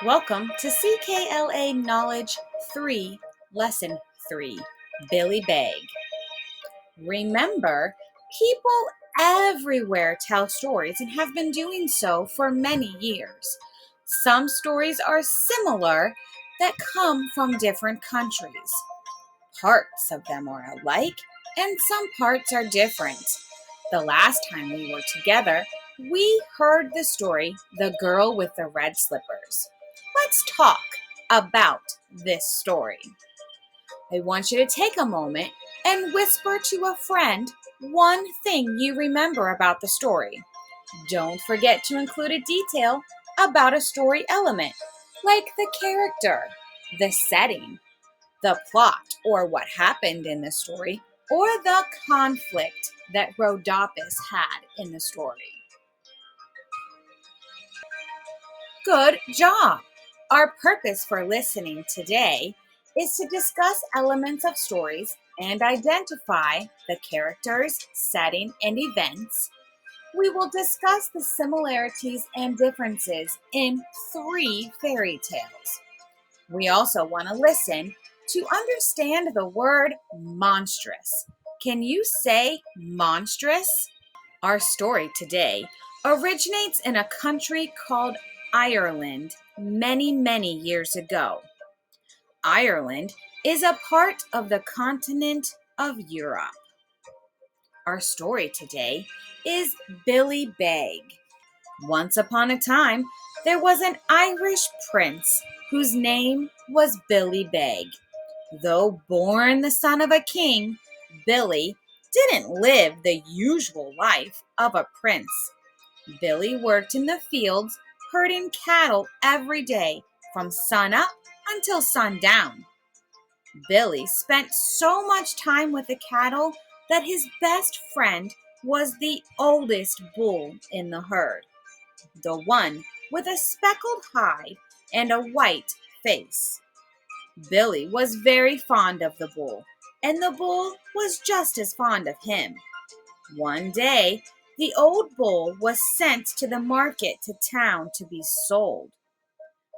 Welcome to CKLA Knowledge 3, Lesson 3, Billy Beg. Remember, people everywhere tell stories and have been doing so for many years. Some stories are similar that come from different countries. Parts of them are alike and some parts are different. The last time we were together, we heard the story, The Girl with the Red Slippers. Let's talk about this story. I want you to take a moment and whisper to a friend one thing you remember about the story. Don't forget to include a detail about a story element, like the character, the setting, the plot or what happened in the story, or the conflict that Rhodopis had in the story. Good job! Our purpose for listening today is to discuss elements of stories and identify the characters, setting, and events. We will discuss the similarities and differences in 3 fairy tales. We also want to listen to understand the word monstrous. Can you say monstrous? Our story today originates in a country called Ireland many years ago. Ireland is a part of the continent of Europe. Our story today is Billy Beg. Once upon a time, there was an Irish prince whose name was Billy Beg. Though born the son of a king, Billy didn't live the usual life of a prince. Billy worked in the fields, herding cattle every day from sunup until sundown. Billy spent so much time with the cattle that his best friend was the oldest bull in the herd, the one with a speckled hide and a white face. Billy was very fond of the bull, and the bull was just as fond of him. One day, the old bull was sent to the market to town to be sold.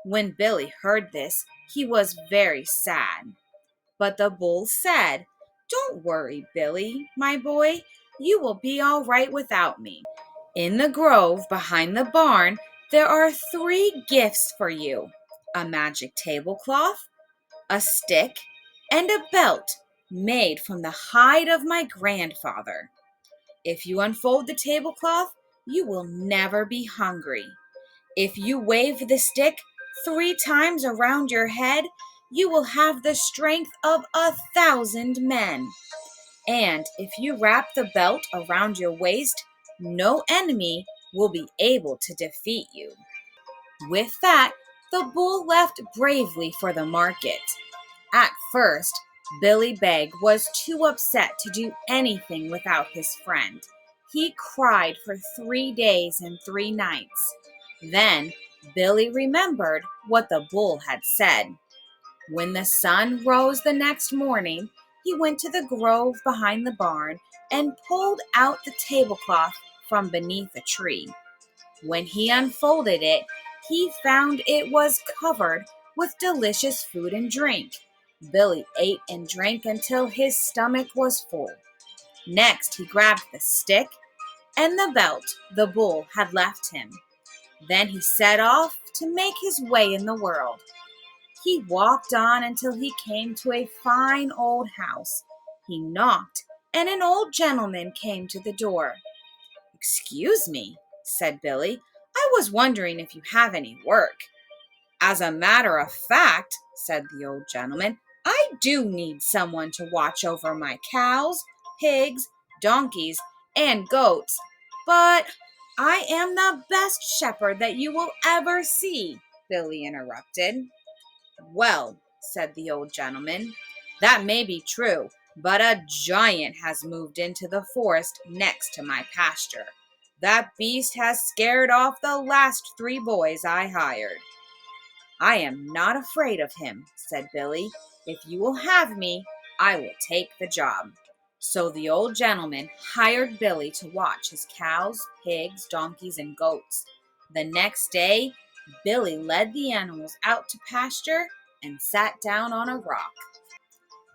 When Billy heard this, he was very sad. But the bull said, "Don't worry, Billy, my boy. You will be all right without me. In the grove behind the barn, there are 3 gifts for you: a magic tablecloth, a stick, and a belt made from the hide of my grandfather. If you unfold the tablecloth, you will never be hungry. If you wave the stick 3 times around your head, you will have the strength of 1,000 men. And if you wrap the belt around your waist, no enemy will be able to defeat you." With that, the bull left bravely for the market. At first, Billy Beg was too upset to do anything without his friend. He cried for 3 days and 3 nights. Then, Billy remembered what the bull had said. When the sun rose the next morning, he went to the grove behind the barn and pulled out the tablecloth from beneath a tree. When he unfolded it, he found it was covered with delicious food and drink. Billy ate and drank until his stomach was full. Next, he grabbed the stick and the belt the bull had left him. Then he set off to make his way in the world. He walked on until he came to a fine old house. He knocked, and an old gentleman came to the door. "Excuse me," said Billy. "I was wondering if you have any work." "As a matter of fact," said the old gentleman, "I do need someone to watch over my cows, pigs, donkeys, and goats. But I am the best shepherd that you will ever see," Billy interrupted. "Well," said the old gentleman, "that may be true, but a giant has moved into the forest next to my pasture. That beast has scared off the last 3 boys I hired." "I am not afraid of him," said Billy. "If you will have me, I will take the job." So the old gentleman hired Billy to watch his cows, pigs, donkeys, and goats. The next day, Billy led the animals out to pasture and sat down on a rock.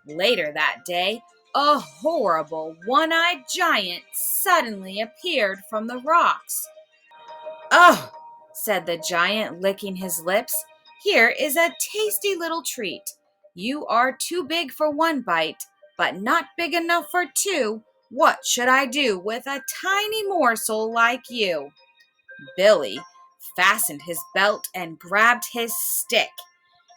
Later that day, a horrible one-eyed giant suddenly appeared from the rocks. "Oh," said the giant, licking his lips, "here is a tasty little treat. You are too big for one bite, but not big enough for two. What should I do with a tiny morsel like you?" Billy fastened his belt and grabbed his stick.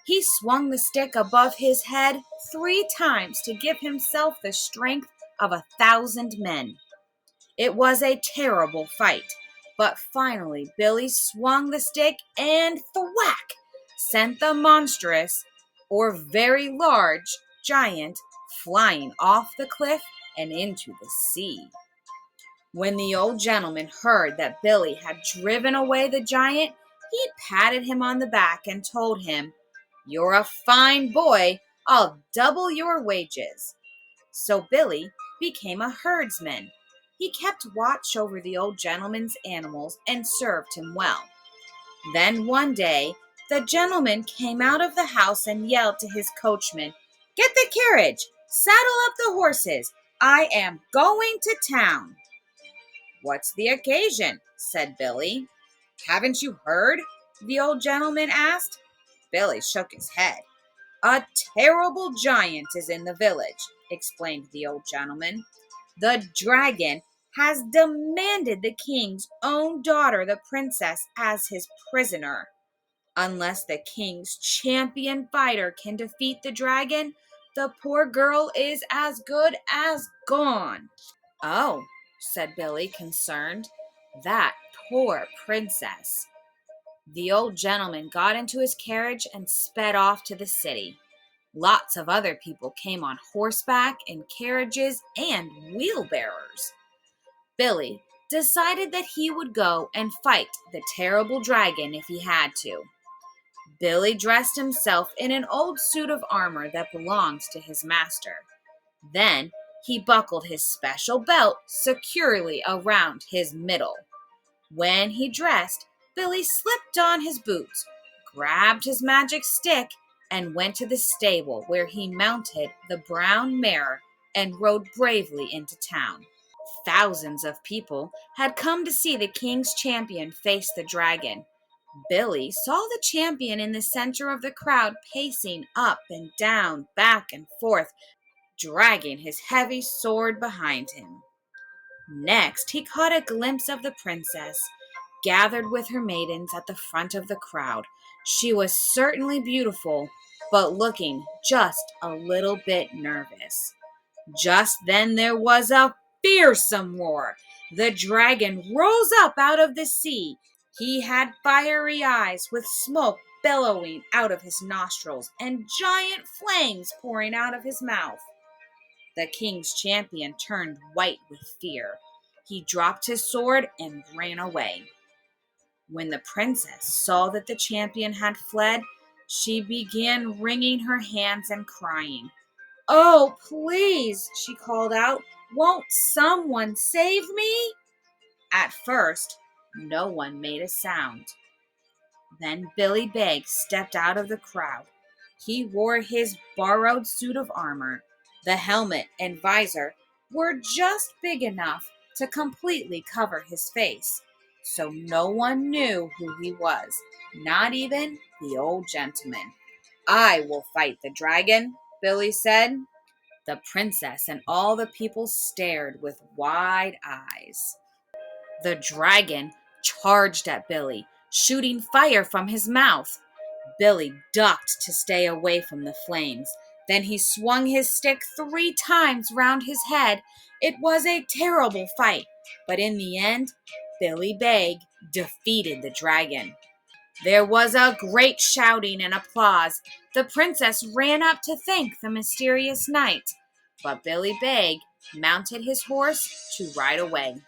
He swung the stick above his head 3 times to give himself the strength of 1,000 men. It was a terrible fight, but finally Billy swung the stick and thwack sent the monstrous, or very large, giant flying off the cliff and into the sea. When the old gentleman heard that Billy had driven away the giant, he patted him on the back and told him, "You're a fine boy. I'll double your wages." So Billy became a herdsman. He kept watch over the old gentleman's animals and served him well. Then one day, the gentleman came out of the house and yelled to his coachman, "Get the carriage! Saddle up the horses! I am going to town." "What's the occasion?" said Billy. "Haven't you heard?" the old gentleman asked. Billy shook his head. "A terrible giant is in the village," explained the old gentleman. "The dragon has demanded the king's own daughter, the princess, as his prisoner. Unless the king's champion fighter can defeat the dragon, the poor girl is as good as gone." "Oh," said Billy, concerned. "That poor princess." The old gentleman got into his carriage and sped off to the city. Lots of other people came on horseback, in carriages, and wheelbarrows. Billy decided that he would go and fight the terrible dragon if he had to. Billy dressed himself in an old suit of armor that belonged to his master. Then he buckled his special belt securely around his middle. When he dressed, Billy slipped on his boots, grabbed his magic stick, and went to the stable where he mounted the brown mare and rode bravely into town. Thousands of people had come to see the king's champion face the dragon. Billy saw the champion in the center of the crowd, pacing up and down, back and forth, dragging his heavy sword behind him. Next, he caught a glimpse of the princess, gathered with her maidens at the front of the crowd. She was certainly beautiful, but looking just a little bit nervous. Just then there was a fearsome roar. The dragon rose up out of the sea. He had fiery eyes with smoke billowing out of his nostrils and giant flames pouring out of his mouth. The king's champion turned white with fear. He dropped his sword and ran away. When the princess saw that the champion had fled, she began wringing her hands and crying. "Oh, please," she called out, "won't someone save me?" At first, no one made a sound. Then Billy Beg stepped out of the crowd. He wore his borrowed suit of armor. The helmet and visor were just big enough to completely cover his face, so no one knew who he was, not even the old gentleman. "I will fight the dragon," Billy said. The princess and all the people stared with wide eyes. The dragon charged at Billy, shooting fire from his mouth. Billy ducked to stay away from the flames. Then he swung his stick 3 times round his head. It was a terrible fight, but in the end, Billy Beg defeated the dragon. There was a great shouting and applause. The princess ran up to thank the mysterious knight, but Billy Beg mounted his horse to ride away.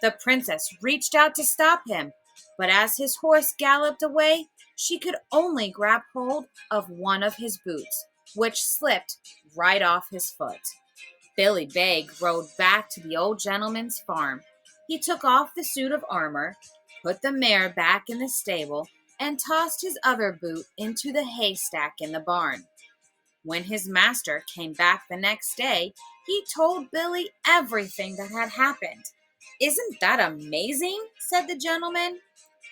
The princess reached out to stop him, but as his horse galloped away, she could only grab hold of one of his boots, which slipped right off his foot. Billy Beg rode back to the old gentleman's farm. He took off the suit of armor, put the mare back in the stable, and tossed his other boot into the haystack in the barn. When his master came back the next day, he told Billy everything that had happened. "Isn't that amazing?" said the gentleman.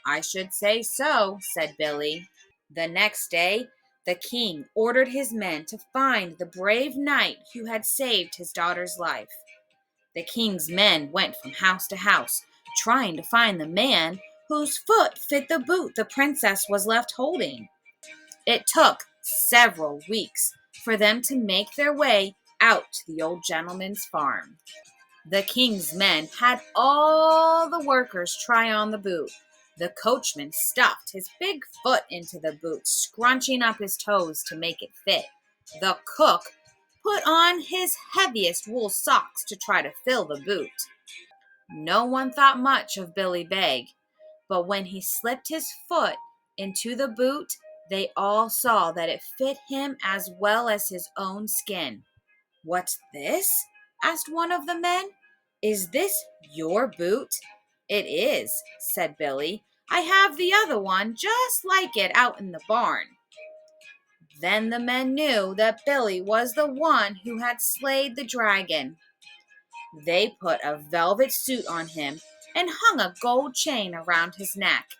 "I should say so," said Billy. The next day, the king ordered his men to find the brave knight who had saved his daughter's life. The king's men went from house to house, trying to find the man whose foot fit the boot the princess was left holding. It took several weeks for them to make their way out to the old gentleman's farm. The king's men had all the workers try on the boot. The coachman stuffed his big foot into the boot, scrunching up his toes to make it fit. The cook put on his heaviest wool socks to try to fill the boot. No one thought much of Billy Beg, but when he slipped his foot into the boot, they all saw that it fit him as well as his own skin. "What's this?" asked one of the men. "Is this your boot?" "It is," said Billy. "I have the other one just like it out in the barn." Then the men knew that Billy was the one who had slayed the dragon. They put a velvet suit on him and hung a gold chain around his neck.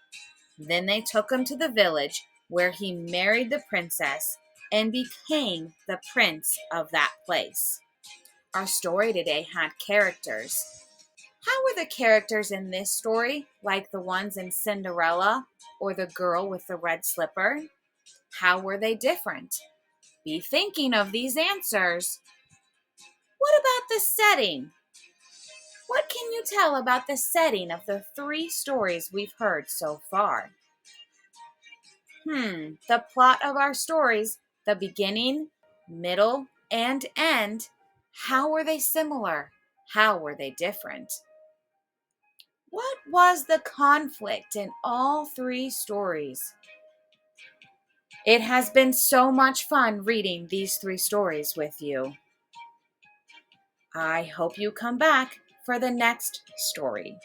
Then they took him to the village where he married the princess and became the prince of that place. Our story today had characters. How were the characters in this story like the ones in Cinderella or the girl with the red slipper? How were they different? Be thinking of these answers. What about the setting? What can you tell about the setting of the 3 stories we've heard so far? The plot of our stories, the beginning, middle, and end, how were they similar? How were they different? What was the conflict in all 3 stories? It has been so much fun reading these 3 stories with you. I hope you come back for the next story.